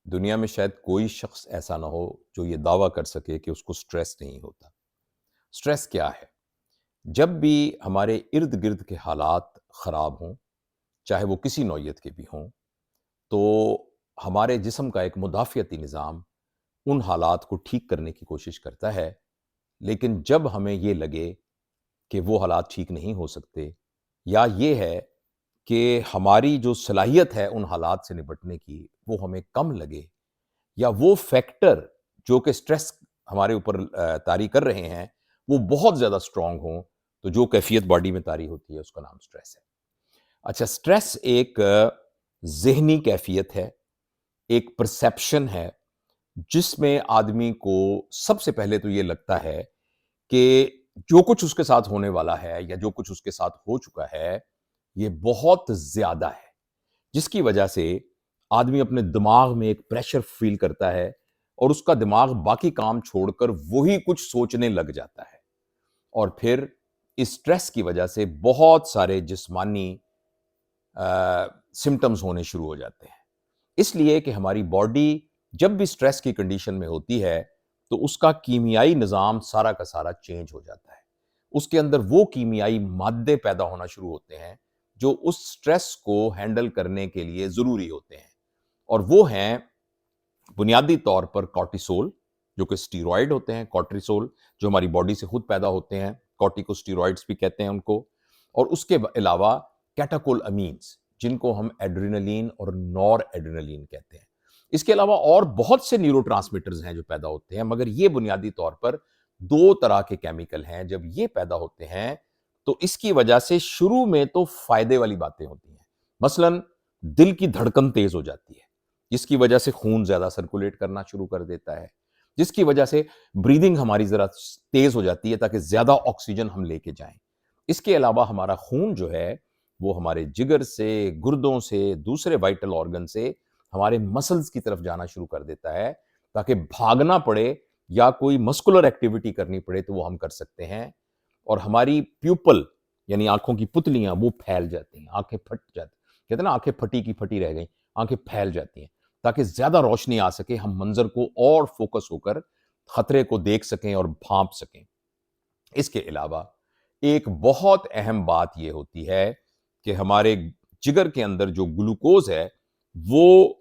دنیا میں شاید کوئی شخص ایسا نہ ہو جو یہ دعویٰ کر سکے کہ اس کو سٹریس نہیں ہوتا۔ سٹریس کیا ہے؟ جب بھی ہمارے ارد گرد کے حالات خراب ہوں، چاہے وہ کسی نوعیت کے بھی ہوں، تو ہمارے جسم کا ایک مدافعتی نظام ان حالات کو ٹھیک کرنے کی کوشش کرتا ہے، لیکن جب ہمیں یہ لگے کہ وہ حالات ٹھیک نہیں ہو سکتے، یا یہ ہے کہ ہماری جو صلاحیت ہے ان حالات سے نپٹنے کی وہ ہمیں کم لگے، یا وہ فیکٹر جو کہ سٹریس ہمارے اوپر طاری کر رہے ہیں وہ بہت زیادہ اسٹرانگ ہوں، تو جو کیفیت باڈی میں طاری ہوتی ہے اس کا نام سٹریس ہے۔ اچھا، سٹریس ایک ذہنی کیفیت ہے، ایک پرسیپشن ہے، جس میں آدمی کو سب سے پہلے تو یہ لگتا ہے کہ جو کچھ اس کے ساتھ ہونے والا ہے یا جو کچھ اس کے ساتھ ہو چکا ہے یہ بہت زیادہ ہے، جس کی وجہ سے آدمی اپنے دماغ میں ایک پریشر فیل کرتا ہے اور اس کا دماغ باقی کام چھوڑ کر وہی کچھ سوچنے لگ جاتا ہے، اور پھر اس سٹریس کی وجہ سے بہت سارے جسمانی سمٹمز ہونے شروع ہو جاتے ہیں۔ اس لیے کہ ہماری باڈی جب بھی سٹریس کی کنڈیشن میں ہوتی ہے تو اس کا کیمیائی نظام سارا کا سارا چینج ہو جاتا ہے، اس کے اندر وہ کیمیائی مادے پیدا ہونا شروع ہوتے ہیں جو اس سٹریس کو ہینڈل کرنے کے لیے ضروری ہوتے ہیں، اور وہ ہیں بنیادی طور پر کارٹیسول جو کہ سٹیرائڈ ہوتے ہیں، کارٹیسول جو ہماری باڈی سے خود پیدا ہوتے ہیں، کارٹیکو سٹیرائڈز بھی کہتے ہیں ان کو، اور اس کے علاوہ کیٹاکول امینز جن کو ہم ایڈرینلین اور نور ایڈرینلین کہتے ہیں۔ اس کے علاوہ اور بہت سے نیورو ٹرانسمیٹرز ہیں جو پیدا ہوتے ہیں، مگر یہ بنیادی طور پر دو طرح کے کیمیکل ہیں۔ جب یہ پیدا ہوتے ہیں تو اس کی وجہ سے شروع میں تو فائدے والی باتیں ہوتی ہیں، مثلا دل کی دھڑکن تیز ہو جاتی ہے جس کی وجہ سے خون زیادہ سرکولیٹ کرنا شروع کر دیتا ہے، جس کی وجہ سے بریدنگ ہماری ذرا تیز ہو جاتی ہے تاکہ زیادہ آکسیجن ہم لے کے جائیں۔ اس کے علاوہ ہمارا خون جو ہے وہ ہمارے جگر سے، گردوں سے، دوسرے وائٹل آرگن سے ہمارے مسلز کی طرف جانا شروع کر دیتا ہے تاکہ بھاگنا پڑے یا کوئی مسکولر ایکٹیویٹی کرنی پڑے تو وہ ہم کر سکتے ہیں، اور ہماری پیوپل یعنی آنکھوں کی پتلیاں وہ پھیل جاتی ہیں، آنکھیں پھٹ جاتی ہیں، کہتے ہیں نا آنکھیں پھٹی کی پھٹی رہ گئیں، آنکھیں پھیل جاتی ہیں تاکہ زیادہ روشنی آ سکے، ہم منظر کو اور فوکس ہو کر خطرے کو دیکھ سکیں اور بھانپ سکیں۔ اس کے علاوہ ایک بہت اہم بات یہ ہوتی ہے کہ ہمارے جگر کے اندر جو گلوکوز ہے وہ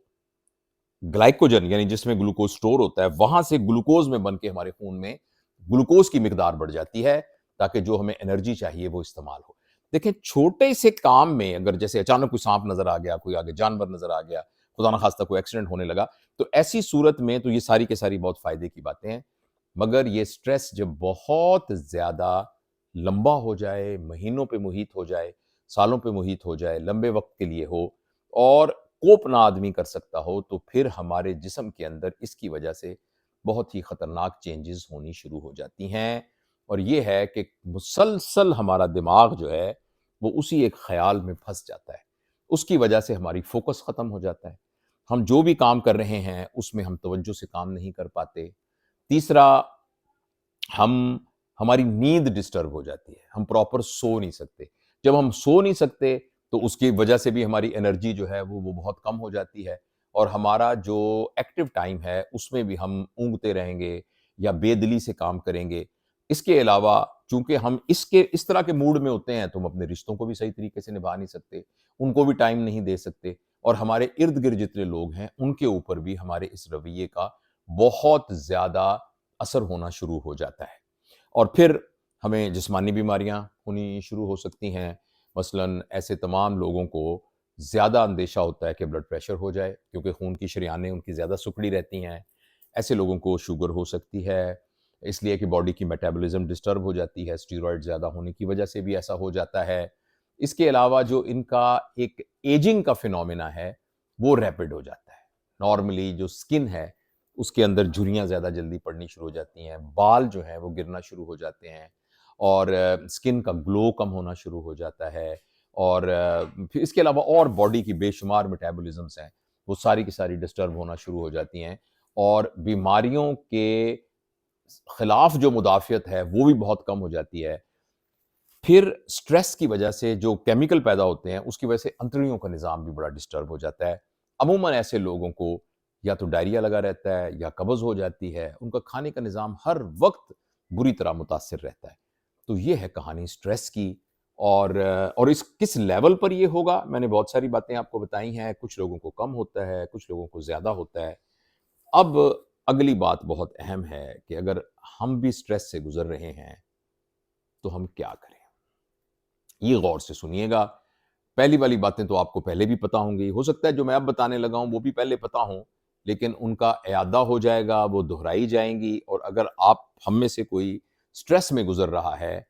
گلائکوجن یعنی جس میں گلوکوز سٹور ہوتا ہے وہاں سے گلوکوز میں بن کے ہمارے خون میں گلوکوز کی مقدار بڑھ جاتی ہے تاکہ جو ہمیں انرجی چاہیے وہ استعمال ہو۔ دیکھیں چھوٹے سے کام میں اگر جیسے اچانک کوئی سانپ نظر آ گیا، کوئی آگے جانور نظر آ گیا، خدا نخواستہ کوئی ایکسیڈنٹ ہونے لگا، تو ایسی صورت میں تو یہ ساری کے ساری بہت فائدے کی باتیں ہیں، مگر یہ سٹریس جب بہت زیادہ لمبا ہو جائے، مہینوں پہ محیط ہو جائے، سالوں پہ محیط ہو جائے، لمبے وقت کے لیے ہو اور کوپ نہ آدمی کر سکتا ہو، تو پھر ہمارے جسم کے اندر اس کی وجہ سے بہت ہی خطرناک چینجز ہونی شروع ہو جاتی ہیں، اور یہ ہے کہ مسلسل ہمارا دماغ جو ہے وہ اسی ایک خیال میں پھنس جاتا ہے، اس کی وجہ سے ہماری فوکس ختم ہو جاتا ہے، ہم جو بھی کام کر رہے ہیں اس میں ہم توجہ سے کام نہیں کر پاتے۔ تیسرا، ہماری نیند ڈسٹرب ہو جاتی ہے، ہم پراپر سو نہیں سکتے، جب ہم سو نہیں سکتے تو اس کی وجہ سے بھی ہماری انرجی جو ہے وہ بہت کم ہو جاتی ہے، اور ہمارا جو ایکٹیو ٹائم ہے اس میں بھی ہم اونگتے رہیں گے یا بے دلی سے کام کریں گے۔ اس کے علاوہ چونکہ ہم اس طرح کے موڈ میں ہوتے ہیں تو ہم اپنے رشتوں کو بھی صحیح طریقے سے نبھا نہیں سکتے، ان کو بھی ٹائم نہیں دے سکتے، اور ہمارے ارد گرد جتنے لوگ ہیں ان کے اوپر بھی ہمارے اس رویے کا بہت زیادہ اثر ہونا شروع ہو جاتا ہے، اور پھر ہمیں جسمانی بیماریاں ہونی شروع ہو سکتی ہیں۔ مثلاً ایسے تمام لوگوں کو زیادہ اندیشہ ہوتا ہے کہ بلڈ پریشر ہو جائے کیونکہ خون کی شریانیں ان کی زیادہ سکڑی رہتی ہیں، ایسے لوگوں کو شوگر ہو سکتی ہے، اس لیے کہ باڈی کی میٹابولزم ڈسٹرب ہو جاتی ہے، اسٹیرائڈ زیادہ ہونے کی وجہ سے بھی ایسا ہو جاتا ہے۔ اس کے علاوہ جو ان کا ایک ایجنگ کا فینومینا ہے وہ ریپڈ ہو جاتا ہے، نارملی جو سکن ہے اس کے اندر جھریاں زیادہ جلدی پڑنی شروع ہو جاتی ہیں، بال جو ہیں وہ گرنا شروع ہو جاتے ہیں، اور سکن کا گلو کم ہونا شروع ہو جاتا ہے، اور پھر اس کے علاوہ اور باڈی کی بے شمار میٹابولزمز ہیں وہ ساری کی ساری ڈسٹرب ہونا شروع ہو جاتی ہیں، اور بیماریوں کے خلاف جو مدافعت ہے وہ بھی بہت کم ہو جاتی ہے۔ پھر سٹریس کی وجہ سے جو کیمیکل پیدا ہوتے ہیں اس کی وجہ سے انتڑیوں کا نظام بھی بڑا ڈسٹرب ہو جاتا ہے۔ عموماً ایسے لوگوں کو یا تو ڈائریا لگا رہتا ہے یا قبض ہو جاتی ہے، ان کا کھانے کا نظام ہر وقت بری طرح متاثر رہتا ہے۔ تو یہ ہے کہانی سٹریس کی، اور اس کس لیول پر یہ ہوگا، میں نے بہت ساری باتیں آپ کو بتائی ہیں، کچھ لوگوں کو کم ہوتا ہے، کچھ لوگوں کو زیادہ ہوتا ہے۔ اب اگلی بات بہت اہم ہے کہ اگر ہم بھی سٹریس سے گزر رہے ہیں تو ہم کیا کریں؟ یہ غور سے سنیے گا۔ پہلی والی باتیں تو آپ کو پہلے بھی پتا ہوں گی، ہو سکتا ہے جو میں اب بتانے لگا ہوں وہ بھی پہلے پتا ہوں، لیکن ان کا اعادہ ہو جائے گا، وہ دہرائی جائیں گی، اور اگر ہم میں سے کوئی سٹریس میں گزر رہا ہے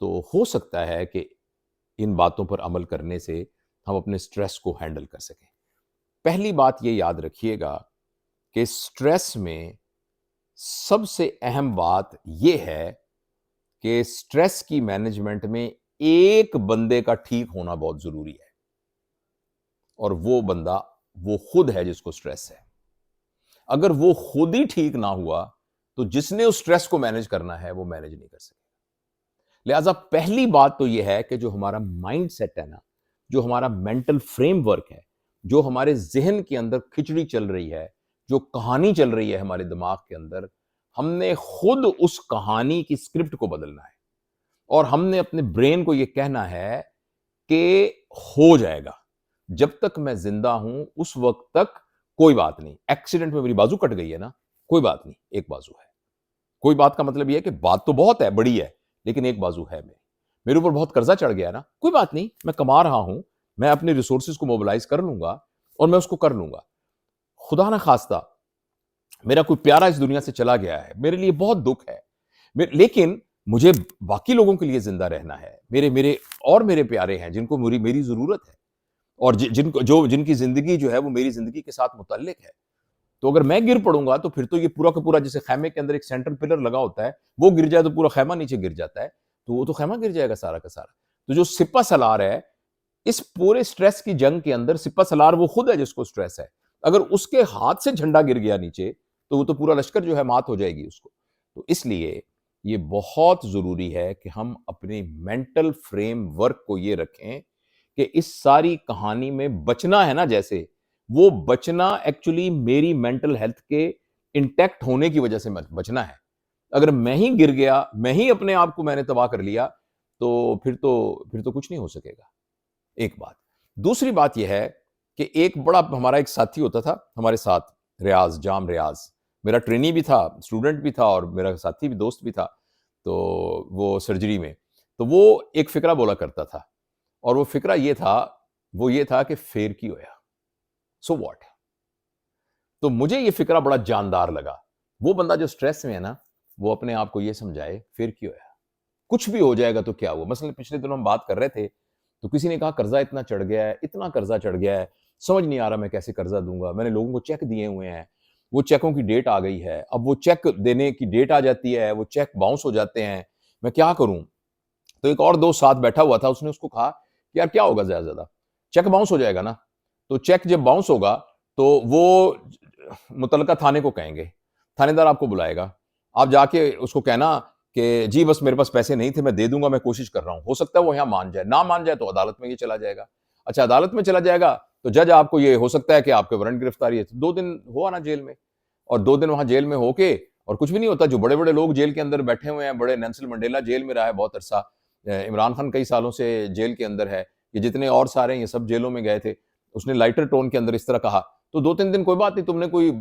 تو ہو سکتا ہے کہ ان باتوں پر عمل کرنے سے ہم اپنے سٹریس کو ہینڈل کر سکیں۔ پہلی بات یہ یاد رکھیے گا کہ سٹریس میں سب سے اہم بات یہ ہے کہ سٹریس کی مینجمنٹ میں ایک بندے کا ٹھیک ہونا بہت ضروری ہے، اور وہ بندہ وہ خود ہے جس کو سٹریس ہے۔ اگر وہ خود ہی ٹھیک نہ ہوا تو جس نے اس سٹریس کو مینج کرنا ہے وہ مینج نہیں کر سکے۔ لہذا پہلی بات تو یہ ہے کہ جو ہمارا مائنڈ سیٹ ہے نا، جو ہمارا مینٹل فریم ورک ہے، جو ہمارے ذہن کے اندر کھچڑی چل رہی ہے، جو کہانی چل رہی ہے ہمارے دماغ کے اندر، ہم نے خود اس کہانی کی اسکرپٹ کو بدلنا ہے، اور ہم نے اپنے برین کو یہ کہنا ہے کہ ہو جائے گا، جب تک میں زندہ ہوں اس وقت تک کوئی بات نہیں۔ ایکسیڈنٹ میں میری بازو کٹ گئی ہے نا، کوئی بات نہیں، ایک بازو ہے۔ کوئی بات کا مطلب یہ ہے کہ بات تو بہت ہے، بڑی ہے، لیکن ایک بازو ہے میرے اوپر بہت قرضہ چڑھ گیا نا، کوئی بات نہیں، میں کما رہا ہوں، میں اپنے ریسورسز کو موبلائز کر لوں گا اور میں اس کو کر لوں گا۔ خدا نہ خواستہ میرا کوئی پیارا اس دنیا سے چلا گیا ہے، میرے لیے بہت دکھ ہے، لیکن مجھے باقی لوگوں کے لیے زندہ رہنا ہے، میرے پیارے ہیں جن کو میری ضرورت ہے، اور جن کی زندگی جو ہے وہ میری زندگی کے ساتھ متعلق ہے۔ تو اگر میں گر پڑوں گا تو پھر تو یہ پورا کا پورا، جیسے خیمے کے اندر ایک سینٹرل پلر لگا ہوتا ہے، وہ گر جائے تو پورا خیمہ نیچے گر جاتا ہے، تو وہ تو خیمہ گر جائے گا سارا کا سارا۔ تو جو سپہ سالار ہے اس پورے سٹریس کی جنگ کے اندر، سپہ سالار وہ خود ہے جس کو سٹریس ہے۔ اگر اس کے ہاتھ سے جھنڈا گر گیا نیچے تو وہ تو پورا لشکر جو ہے مات ہو جائے گی اس کو۔ تو اس لیے یہ بہت ضروری ہے کہ ہم اپنے مینٹل فریم ورک کو یہ رکھیں کہ اس ساری کہانی میں بچنا ہے نا، جیسے وہ بچنا ایکچولی میری مینٹل ہیلتھ کے انٹیکٹ ہونے کی وجہ سے بچنا ہے۔ اگر میں ہی گر گیا، میں ہی اپنے آپ کو میں نے تباہ کر لیا، تو پھر تو کچھ نہیں ہو سکے گا۔ ایک بات۔ دوسری بات یہ ہے کہ ہمارا ایک ساتھی ہوتا تھا ہمارے ساتھ، جام ریاض، میرا ٹرینی بھی تھا، اسٹوڈنٹ بھی تھا، اور میرا ساتھی بھی، دوست بھی تھا، تو وہ سرجری میں، تو وہ ایک فقرہ بولا کرتا تھا، اور وہ فقرہ یہ تھا کہ فیر کی ہویا، سو واٹ۔ تو مجھے یہ فقرہ بڑا جاندار لگا۔ وہ بندہ جو سٹریس میں ہے نا، وہ اپنے آپ کو یہ سمجھائے فیر کی ہویا، کچھ بھی ہو جائے گا تو کیا ہوا۔ مثلا پچھلے دنوں ہم بات کر رہے تھے تو کسی نے کہا قرضہ اتنا چڑھ گیا ہے، اتنا قرضہ چڑھ گیا ہے، سمجھ نہیں آ رہا میں کیسے قرضہ دوں گا، میں نے لوگوں کو چیک دیے ہوئے ہیں، وہ چیکوں کی ڈیٹ آ گئی ہے، اب وہ چیک دینے کی ڈیٹ آ جاتی ہے، وہ چیک باؤنس ہو جاتے ہیں، میں کیا کروں۔ تو ایک اور دوست ساتھ بیٹھا ہوا تھا، اس نے اس کو کہا کہ یار کیا ہوگا، زیادہ چیک باؤنس ہو جائے گا نا، تو چیک جب باؤنس ہوگا تو وہ متعلقہ تھانے کو کہیں گے، تھانے دار آپ کو بلائے گا، آپ جا کے اس کو کہنا کہ جی بس میرے پاس پیسے نہیں تھے، میں دے دوں گا، میں کوشش کر رہا ہوں، ہو سکتا ہے وہ یہاں مان جائے، نہ مان جائے تو عدالت میں یہ چلا جائے گا۔ اچھا عدالت میں چلا جائے گا تو جج آپ کو، یہ ہو سکتا ہے کہ آپ کے وارنٹ گرفتاری ہے، 2 دن ہوا نا جیل میں، اور 2 دن وہاں جیل میں ہو کے، اور کچھ بھی نہیں ہوتا، جو بڑے بڑے لوگ جیل کے اندر بیٹھے ہوئے ہیں، بڑے نیلسن منڈیلا جیل میں رہا ہے بہت عرصہ، عمران خان کئی سالوں سے جیل کے اندر ہے، یہ جتنے اور سارے ہیں یہ سب جیلوں میں گئے تھے، اس نے لائٹر ٹون کے اندر اس طرح کہا، تو 2-3 دن کوئی بات نہیں، تم نے کوئی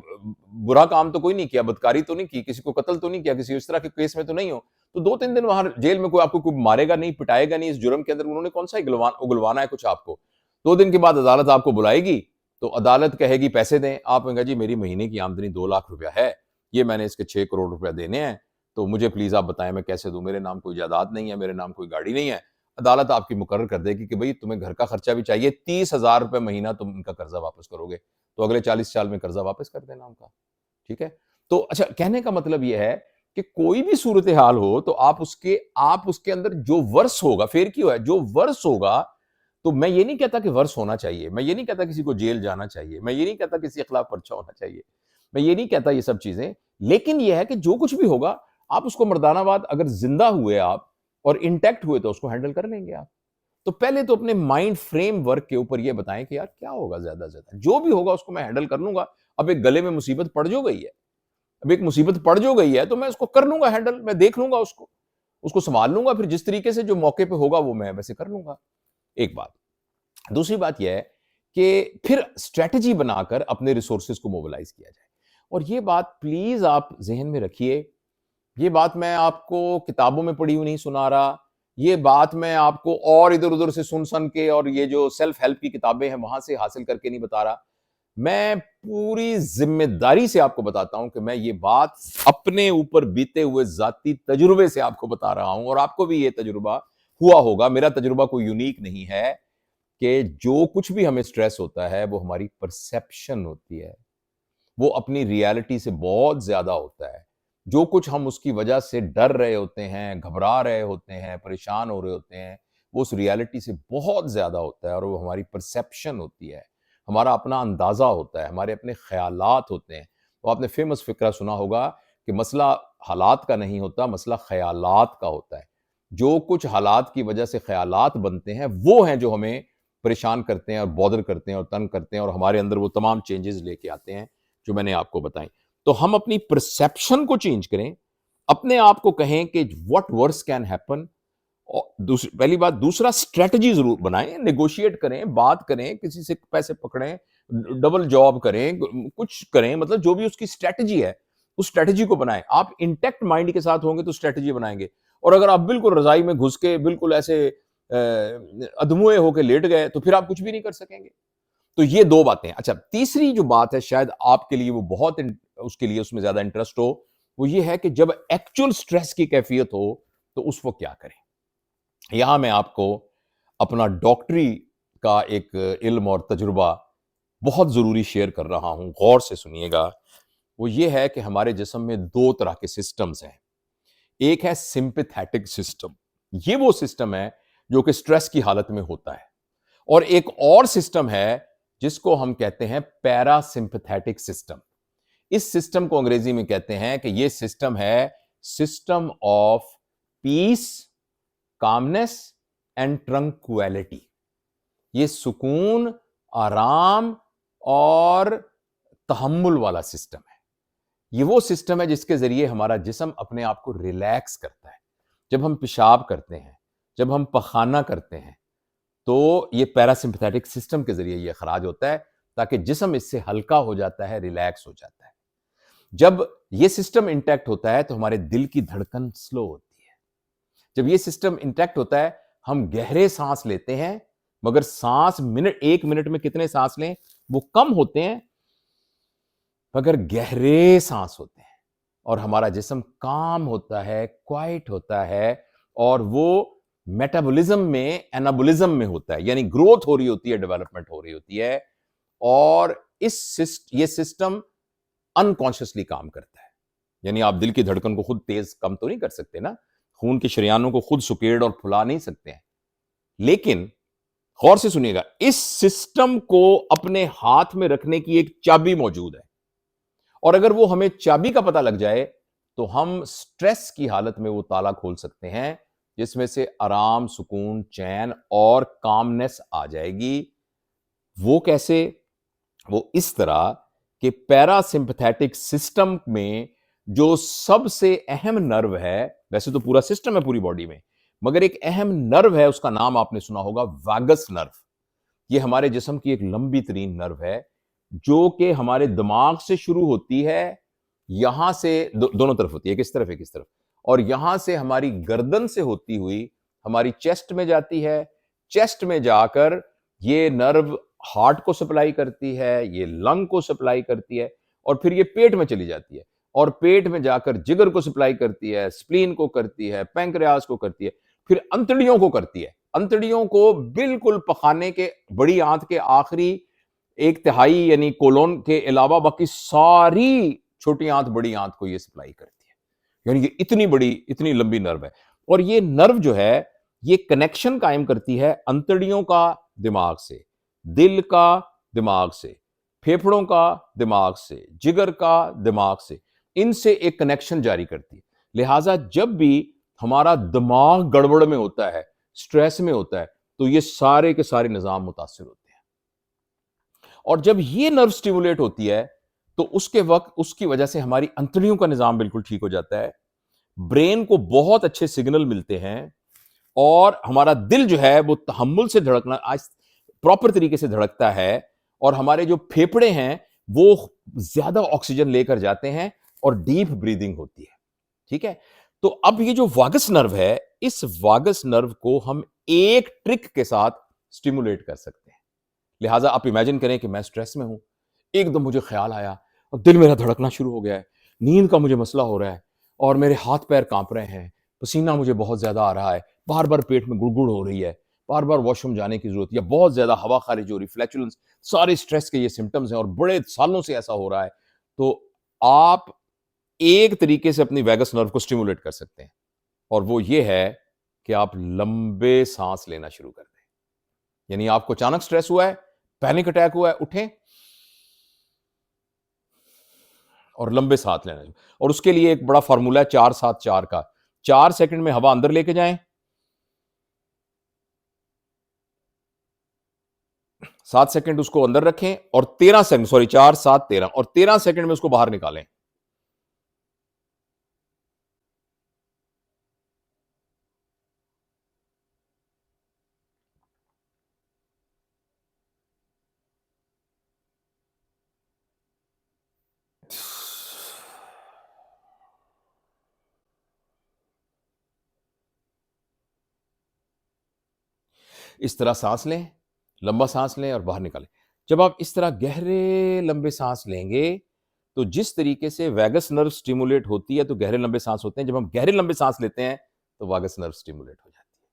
برا کام تو کوئی نہیں کیا، بدکاری تو نہیں کی، کسی کو قتل تو نہیں کیا، کسی اس طرح کے کیس میں تو نہیں ہو، تو 2-3 دن وہاں جیل میں کوئی آپ کو کوئی مارے گا نہیں، پٹائے گا نہیں، اس جرم کے اندر انہوں نے کون سا اگلوانا ہے کچھ آپ کو۔ 2 دن کے بعد عدالت آپ کو بلائے گی تو عدالت کہے گی پیسے دیں، آپ کہیں گے جی میری مہینے کی آمدنی 2 لاکھ روپیہ ہے، یہ میں نے اس کے 6 کروڑ روپیہ دینے ہیں، تو مجھے پلیز آپ بتائیں میں کیسے دوں، میرے نام کوئی جائیداد نہیں ہے، میرے نام کوئی گاڑی نہیں ہے۔ عدالت آپ کی مقرر کر دے گی کہ بھئی تمہیں گھر کا خرچہ بھی چاہیے، 30,000 روپے مہینہ تم ان کا قرضہ واپس کرو گے، تو اگلے 40 سال میں قرضہ واپس کر دینا ان کا، ٹھیک ہے۔ تو اچھا، کہنے کا مطلب یہ ہے کہ کوئی بھی صورتحال ہو تو آپ اس کے اندر جو ورس ہوگا، فیر کی ہوا ہے، جو ورس ہوگا، تو میں یہ نہیں کہتا کہ ورس ہونا چاہیے، میں یہ نہیں کہتا کسی کو جیل جانا چاہیے، میں یہ نہیں کہتا کسی کے خلاف پرچہ ہونا چاہیے، میں یہ نہیں کہتا یہ سب چیزیں، لیکن یہ ہے کہ جو کچھ بھی ہوگا آپ اس کو مردانہ واد، اگر زندہ ہوئے آپ اور انٹیکٹ ہوئے تو اس کو ہینڈل کر لیں گے آپ۔ تو پہلے تو اپنے مائنڈ فریم ورک کے اوپر یہ بتائیں کہ یار کیا ہوگا، زیادہ سے زیادہ جو بھی ہوگا اس کو میں ہینڈل کر لوں گا، اب ایک گلے میں مصیبت پڑ جو گئی ہے، اب ایک مصیبت پڑ جو گئی ہے تو میں اس کو کر لوں گا ہینڈل، میں دیکھ لوں گا اس کو سنبھال لوں گا، پھر جس طریقے سے جو موقع پہ ہوگا وہ میں ویسے کر لوں گا. ایک بات. دوسری بات یہ ہے کہ پھر اسٹریٹجی بنا کر اپنے ریسورسز کو موبلائز کیا جائے. اور یہ بات پلیز آپ ذہن میں رکھیے، یہ بات میں آپ کو کتابوں میں پڑھی ہوئی نہیں سنا رہا، یہ بات میں آپ کو اور ادھر ادھر سے سن کے اور یہ جو سیلف ہیلپ کی کتابیں ہیں وہاں سے حاصل کر کے نہیں بتا رہا. میں پوری ذمہ داری سے آپ کو بتاتا ہوں کہ میں یہ بات اپنے اوپر بیتے ہوئے ذاتی تجربے سے آپ کو بتا رہا ہوں، اور آپ کو بھی یہ تجربہ ہوا ہوگا. میرا تجربہ کوئی یونیک نہیں ہے کہ جو کچھ بھی ہمیں سٹریس ہوتا ہے وہ ہماری پرسیپشن ہوتی ہے، وہ اپنی ریالٹی سے بہت زیادہ ہوتا ہے. جو کچھ ہم اس کی وجہ سے ڈر رہے ہوتے ہیں، گھبرا رہے ہوتے ہیں، پریشان ہو رہے ہوتے ہیں، وہ اس ریالٹی سے بہت زیادہ ہوتا ہے، اور وہ ہماری پرسیپشن ہوتی ہے، ہمارا اپنا اندازہ ہوتا ہے، ہمارے اپنے خیالات ہوتے ہیں. تو آپ نے فیمس فقرہ سنا ہوگا کہ مسئلہ حالات کا نہیں ہوتا، مسئلہ خیالات کا ہوتا ہے. جو کچھ حالات کی وجہ سے خیالات بنتے ہیں وہ ہیں جو ہمیں پریشان کرتے ہیں اور بودر کرتے ہیں اور تنگ کرتے ہیں، اور ہمارے اندر وہ تمام چینجز لے کے آتے ہیں جو میں نے آپ کو بتائیں. تو ہم اپنی پرسیپشن کو چینج کریں، اپنے آپ کو کہیں کہ what worse can happen. پہلی بات. دوسرا، اسٹریٹجی ضرور بنائیں، نیگوشیٹ کریں، بات کریں، کسی سے پیسے پکڑیں، ڈبل جاب کریں، کچھ کریں، مطلب جو بھی اس کی اسٹریٹجی ہے اس اسٹریٹجی کو بنائیں. آپ انٹیکٹ مائنڈ کے ساتھ ہوں گے تو اسٹریٹجی بنائیں گے، اور اگر آپ بالکل رضائی میں گھس کے بالکل ایسے ادموئے ہو کے لیٹ گئے تو پھر آپ کچھ بھی نہیں کر سکیں گے. تو یہ دو باتیں. اچھا، تیسری جو بات ہے شاید آپ کے لیے وہ بہت اس کے لیے اس میں زیادہ انٹرسٹ ہو، وہ یہ ہے کہ جب ایکچوئل سٹریس کی کیفیت ہو تو اس وقت کیا کریں. یہاں میں آپ کو اپنا ڈاکٹری کا ایک علم اور تجربہ بہت ضروری شیئر کر رہا ہوں، غور سے سنیے گا. وہ یہ ہے کہ ہمارے جسم میں دو طرح کے سسٹمز ہیں. ایک ہے سمپیتھیٹک سسٹم، یہ وہ سسٹم ہے جو کہ سٹریس کی حالت میں ہوتا ہے، اور ایک اور سسٹم ہے جس کو ہم کہتے ہیں پیرا سمپیتھیٹک سسٹم. اس سسٹم کو انگریزی میں کہتے ہیں کہ یہ سسٹم ہے system of peace, calmness and tranquility. یہ سکون، آرام اور تحمل والا سسٹم ہے. یہ وہ سسٹم ہے جس کے ذریعے ہمارا جسم اپنے آپ کو ریلیکس کرتا ہے. جب ہم پیشاب کرتے ہیں، جب ہم پخانہ کرتے ہیں، تو یہ پیراسمپیتھیٹک سسٹم کے ذریعے یہ اخراج ہوتا ہے، تاکہ جسم اس سے ہلکا ہو جاتا ہے، ریلیکس ہو جاتا ہے. جب یہ سسٹم انٹیکٹ ہوتا ہے تو ہمارے دل کی دھڑکن سلو ہوتی ہے. جب یہ سسٹم انٹیکٹ ہوتا ہے ہم گہرے سانس لیتے ہیں، مگر سانس ایک منٹ میں کتنے سانس لیں وہ کم ہوتے ہیں، مگر گہرے سانس ہوتے ہیں، اور ہمارا جسم کام ہوتا ہے، کوائٹ ہوتا ہے، اور وہ میٹابولزم میں انابولزم میں ہوتا ہے، یعنی گروتھ ہو رہی ہوتی ہے، ڈیولپمنٹ ہو رہی ہوتی ہے. اور یہ سسٹم انکانشیسلی کام کرتا ہے. یعنی آپ دل کی دھڑکن کو خود تیز کم تو نہیں کر سکتے نا، خون کے شریانوں کو خود سکیڑ اور پھلا نہیں سکتے ہیں، لیکن غور سے سنیے گا، اس سسٹم کو اپنے ہاتھ میں رکھنے کی ایک چابی موجود ہے. اور اگر وہ ہمیں چابی کا پتہ لگ جائے تو ہم سٹریس کی حالت میں وہ تالا کھول سکتے ہیں جس میں سے آرام، سکون، چین اور کامنس آ جائے گی. وہ کیسے؟ وہ اس طرح کہ پیرا سمپیتھیٹک سسٹم میں جو سب سے اہم نرو ہے، ویسے تو پورا سسٹم ہے پوری باڈی میں، مگر ایک اہم نرو ہے، اس کا نام آپ نے سنا ہوگا واگس نرو. یہ ہمارے جسم کی ایک لمبی ترین نرو ہے جو کہ ہمارے دماغ سے شروع ہوتی ہے، یہاں سے دونوں طرف ہوتی ہے، ایک اس طرف ایک اس طرف، اور یہاں سے ہماری گردن سے ہوتی ہوئی ہماری چیسٹ میں جاتی ہے. چیسٹ میں جا کر یہ نرو ہارٹ کو سپلائی کرتی ہے، یہ لنگ کو سپلائی کرتی ہے، اور پھر یہ پیٹ میں چلی جاتی ہے، اور پیٹ میں جا کر جگر کو سپلائی کرتی ہے، اسپلین کو کرتی ہے، پینکریاس کو کرتی ہے، پھر انتڑیوں کو کرتی ہے. انتڑیوں کو بالکل پخانے کے بڑی آنت کے آخری ایک تہائی یعنی کولون کے علاوہ باقی ساری چھوٹی آنت بڑی آنت کو یہ سپلائی کرتی ہے. یعنی یہ اتنی بڑی، اتنی لمبی نرو ہے. اور یہ نرو جو ہے یہ کنیکشن قائم کرتی ہے انتڑیوں کا دماغ سے، دل کا دماغ سے، پھیپھڑوں کا دماغ سے، جگر کا دماغ سے، ان سے ایک کنیکشن جاری کرتی ہے. لہٰذا جب بھی ہمارا دماغ گڑبڑ میں ہوتا ہے، سٹریس میں ہوتا ہے، تو یہ سارے کے سارے نظام متاثر ہوتے ہیں. اور جب یہ نرو سٹیمولیٹ ہوتی ہے تو اس کے وقت اس کی وجہ سے ہماری انتڑیوں کا نظام بالکل ٹھیک ہو جاتا ہے، برین کو بہت اچھے سگنل ملتے ہیں، اور ہمارا دل جو ہے وہ تحمل سے دھڑکنا پراپر طریقے سے دھڑکتا ہے، اور ہمارے جو پھیپھڑے ہیں وہ زیادہ آکسیجن لے کر جاتے ہیں اور ڈیپ بریدنگ ہوتی ہے. ٹھیک ہے؟ تو اب یہ جو واگس نرو ہے، اس واگس نرو کو ہم ایک ٹرک کے ساتھ سٹیمولیٹ کر سکتے ہیں. لہٰذا آپ امیجن کریں کہ میں سٹریس میں ہوں، ایک دم مجھے خیال آیا اور دل میرا دھڑکنا شروع ہو گیا ہے، نیند کا مجھے مسئلہ ہو رہا ہے، اور میرے ہاتھ پیر کانپ رہے ہیں، پسینہ مجھے بہت زیادہ آ رہا ہے، بار بار پیٹ میں گڑگڑ ہو رہی ہے، بار بار واش روم جانے کی ضرورت ہے، یا بہت زیادہ ہوا خارج ہو رہی، فلیچولنس، سارے سٹریس کے یہ سمٹمز ہیں اور بڑے سالوں سے ایسا ہو رہا ہے. تو آپ ایک طریقے سے اپنی ویگس نرو کو سٹیمولیٹ کر سکتے ہیں، اور وہ یہ ہے کہ آپ لمبے سانس لینا شروع کر دیں. یعنی آپ کو اچانک سٹریس ہوا ہے، پینک اٹیک ہوا ہے، اٹھیں اور لمبے سانس لینا. اور اس کے لیے ایک بڑا فارمولا ہے 4-7-4 کا. 4 سیکنڈ میں ہوا اندر لے کے جائیں، 7 سیکنڈ اس کو اندر رکھیں، اور 13 سیکنڈ 4-7-13 اور 13 سیکنڈ میں اس کو باہر نکالیں. اس طرح سانس لیں، لمبا سانس لیں اور باہر نکالیں. جب آپ اس طرح گہرے لمبے سانس لیں گے تو جس طریقے سے ویگس نرو سٹیمولیٹ ہوتی ہے تو گہرے لمبے سانس ہوتے ہیں، جب ہم گہرے لمبے سانس لیتے ہیں تو واگس نرو سٹیمولیٹ ہو جاتی ہے.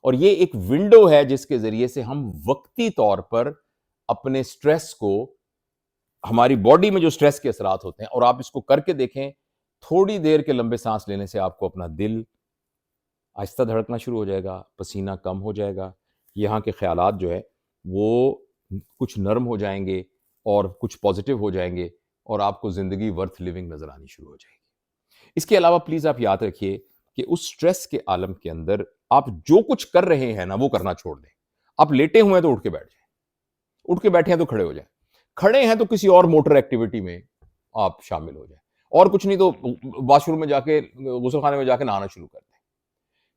اور یہ ایک ونڈو ہے جس کے ذریعے سے ہم وقتی طور پر اپنے سٹریس کو، ہماری باڈی میں جو سٹریس کے اثرات ہوتے ہیں، اور آپ اس کو کر کے دیکھیں، تھوڑی دیر کے لمبے سانس لینے سے آپ کو اپنا دل آہستہ دھڑکنا شروع ہو جائے گا، پسینہ کم ہو جائے گا، یہاں کے خیالات جو ہے وہ کچھ نرم ہو جائیں گے اور کچھ پازیٹیو ہو جائیں گے، اور آپ کو زندگی ورتھ لیونگ نظر آنی شروع ہو جائے گی. اس کے علاوہ پلیز آپ یاد رکھیے کہ اس سٹریس کے عالم کے اندر آپ جو کچھ کر رہے ہیں نا وہ کرنا چھوڑ دیں. آپ لیٹے ہوئے ہیں تو اٹھ کے بیٹھ جائیں، اٹھ کے بیٹھے ہیں تو کھڑے ہو جائیں، کھڑے ہیں تو کسی اور موٹر ایکٹیویٹی میں آپ شامل ہو جائیں، اور کچھ نہیں تو واش روم میں جا کے، غسل خانے میں جا کے نہانا شروع کر دیں،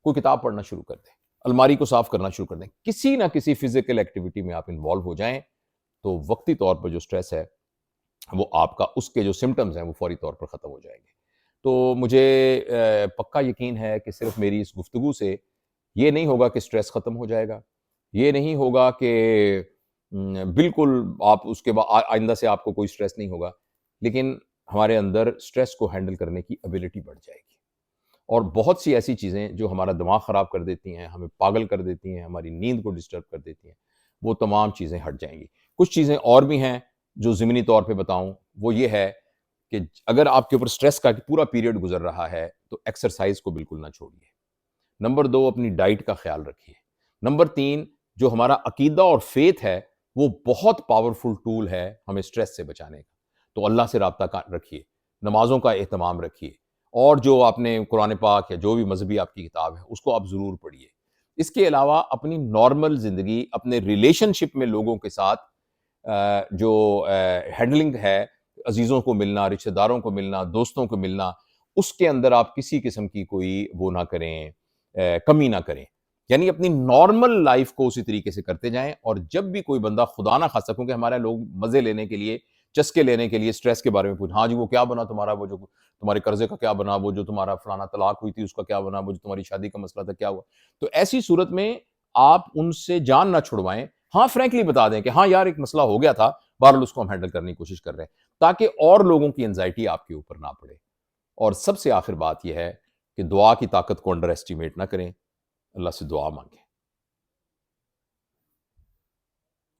کوئی کتاب پڑھنا شروع کر دیں، الماری کو صاف کرنا شروع کر دیں. کسی نہ کسی فزیکل ایکٹیویٹی میں آپ انوالو ہو جائیں تو وقتی طور پر جو سٹریس ہے وہ آپ کا، اس کے جو سمٹمز ہیں وہ فوری طور پر ختم ہو جائیں گے. تو مجھے پکا یقین ہے کہ صرف میری اس گفتگو سے یہ نہیں ہوگا کہ سٹریس ختم ہو جائے گا، یہ نہیں ہوگا کہ بالکل آپ اس کے بعد آئندہ سے آپ کو کوئی سٹریس نہیں ہوگا، لیکن ہمارے اندر سٹریس کو ہینڈل کرنے کی ایبلٹی بڑھ جائے گی. اور بہت سی ایسی چیزیں جو ہمارا دماغ خراب کر دیتی ہیں، ہمیں پاگل کر دیتی ہیں، ہماری نیند کو ڈسٹرب کر دیتی ہیں، وہ تمام چیزیں ہٹ جائیں گی. کچھ چیزیں اور بھی ہیں جو ضمنی طور پہ بتاؤں، وہ یہ ہے کہ اگر آپ کے اوپر سٹریس کا پورا پیریڈ گزر رہا ہے تو ایکسرسائز کو بالکل نہ چھوڑیے. نمبر 2، اپنی ڈائٹ کا خیال رکھیے. نمبر 3، جو ہمارا عقیدہ اور فیتھ ہے وہ بہت پاورفل ٹول ہے ہمیں سٹریس سے بچانے کا. تو اللہ سے رابطہ رکھیے، نمازوں کا اہتمام رکھیے، اور جو آپ نے قرآن پاک یا جو بھی مذہبی آپ کی کتاب ہے اس کو آپ ضرور پڑھیے. اس کے علاوہ اپنی نارمل زندگی، اپنے ریلیشن شپ میں لوگوں کے ساتھ جو ہینڈلنگ ہے، عزیزوں کو ملنا، رشتہ داروں کو ملنا، دوستوں کو ملنا، اس کے اندر آپ کسی قسم کی کوئی وہ نہ کریں، کمی نہ کریں. یعنی اپنی نارمل لائف کو اسی طریقے سے کرتے جائیں. اور جب بھی کوئی بندہ خدا نہ خاصہ، کیونکہ ہمارے لوگ مزے لینے کے لیے، چسکے لینے کے لیے سٹریس کے بارے میں پوچھ، ہاں جی وہ کیا بنا تمہارا، وہ جو تمہارے قرضے کا کیا بنا، وہ جو تمہارا فلانا طلاق ہوئی تھی اس کا کیا بنا، وہ جو تمہاری شادی کا مسئلہ تھا کیا ہوا. تو ایسی صورت میں آپ ان سے جان نہ چھڑوائیں. ہاں فرینکلی بتا دیں کہ ہاں یار ایک مسئلہ ہو گیا تھا، بہرحال اس کو ہم ہینڈل کرنے کی کوشش کر رہے ہیں، تاکہ اور لوگوں کی انزائٹی آپ کے اوپر نہ پڑے. اور سب سے آخر بات یہ ہے کہ دعا کی طاقت کو انڈر ایسٹیمیٹ نہ کریں. اللہ سے دعا مانگیں.